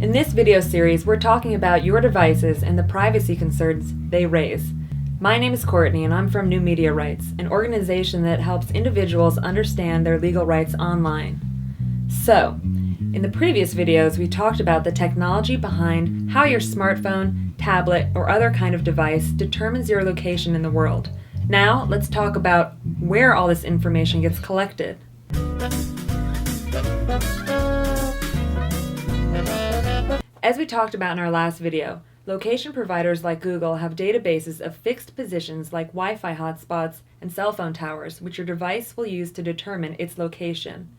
In this video series, we're talking about your devices and the privacy concerns they raise. My name is Courtney and I'm from New Media Rights, an organization that helps individuals understand their legal rights online. So, in the previous videos, we talked about the technology behind how your smartphone, tablet, or other kind of device determines your location in the world. Now, let's talk about where all this information gets collected. As we talked about in our last video, location providers like Google have databases of fixed positions like Wi-Fi hotspots and cell phone towers, which your device will use to determine its location.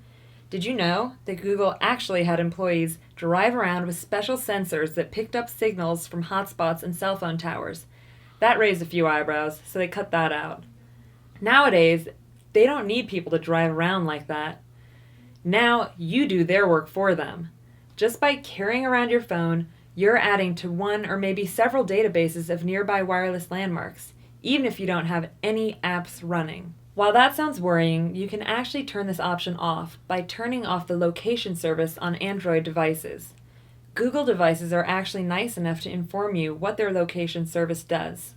Did you know that Google actually had employees drive around with special sensors that picked up signals from hotspots and cell phone towers? That raised a few eyebrows, so they cut that out. Nowadays, they don't need people to drive around like that. Now you do their work for them. Just by carrying around your phone, you're adding to one or maybe several databases of nearby wireless landmarks, even if you don't have any apps running. While that sounds worrying, you can actually turn this option off by turning off the location service on Android devices. Google devices are actually nice enough to inform you what their location service does.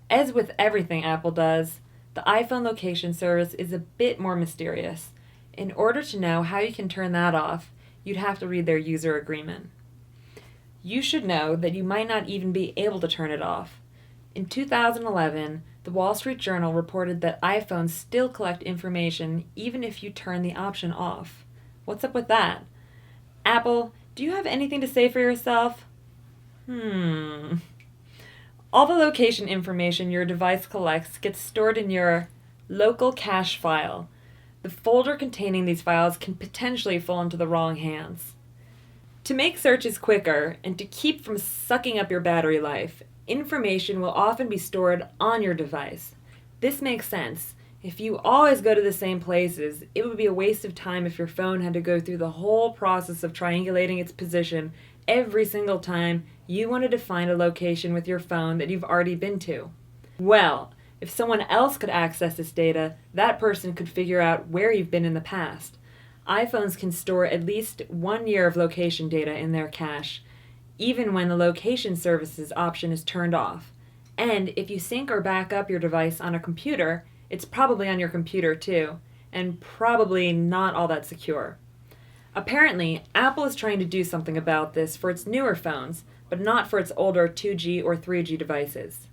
As with everything Apple does, the iPhone location service is a bit more mysterious. In order to know how you can turn that off, you'd have to read their user agreement. You should know that you might not even be able to turn it off. In 2011, the Wall Street Journal reported that iPhones still collect information even if you turn the option off. What's up with that? Apple, do you have anything to say for yourself? All the location information your device collects gets stored in your local cache file. The folder containing these files can potentially fall into the wrong hands. To make searches quicker and to keep from sucking up your battery life, information will often be stored on your device. This makes sense. If you always go to the same places, it would be a waste of time if your phone had to go through the whole process of triangulating its position every single time you wanted to find a location with your phone that you've already been to. Well, if someone else could access this data, that person could figure out where you've been in the past. iPhones can store at least 1 year of location data in their cache, even when the location services option is turned off. And if you sync or back up your device on a computer, it's probably on your computer too, and probably not all that secure. Apparently, Apple is trying to do something about this for its newer phones, but not for its older 2G or 3G devices.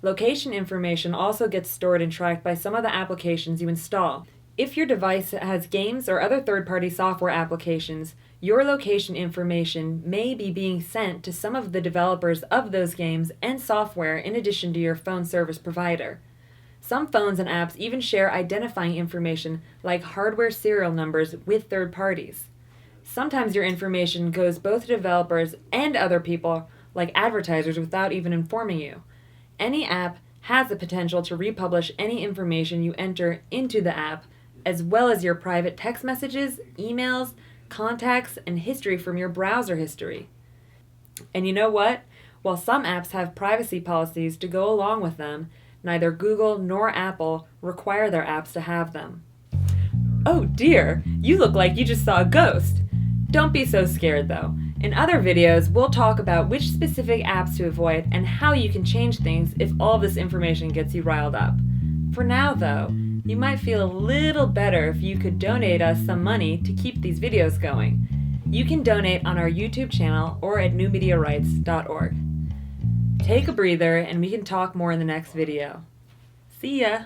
Location information also gets stored and tracked by some of the applications you install. If your device has games or other third-party software applications, your location information may be being sent to some of the developers of those games and software in addition to your phone service provider. Some phones and apps even share identifying information like hardware serial numbers with third parties. Sometimes your information goes both to developers and other people, like advertisers, without even informing you. Any app has the potential to republish any information you enter into the app, as well as your private text messages, emails, contacts, and history from your browser history. And you know what? While some apps have privacy policies to go along with them, neither Google nor Apple require their apps to have them. Oh dear, you look like you just saw a ghost. Don't be so scared though. In other videos, we'll talk about which specific apps to avoid and how you can change things if all this information gets you riled up. For now though, you might feel a little better if you could donate us some money to keep these videos going. You can donate on our YouTube channel or at newmediarights.org. Take a breather and we can talk more in the next video. See ya!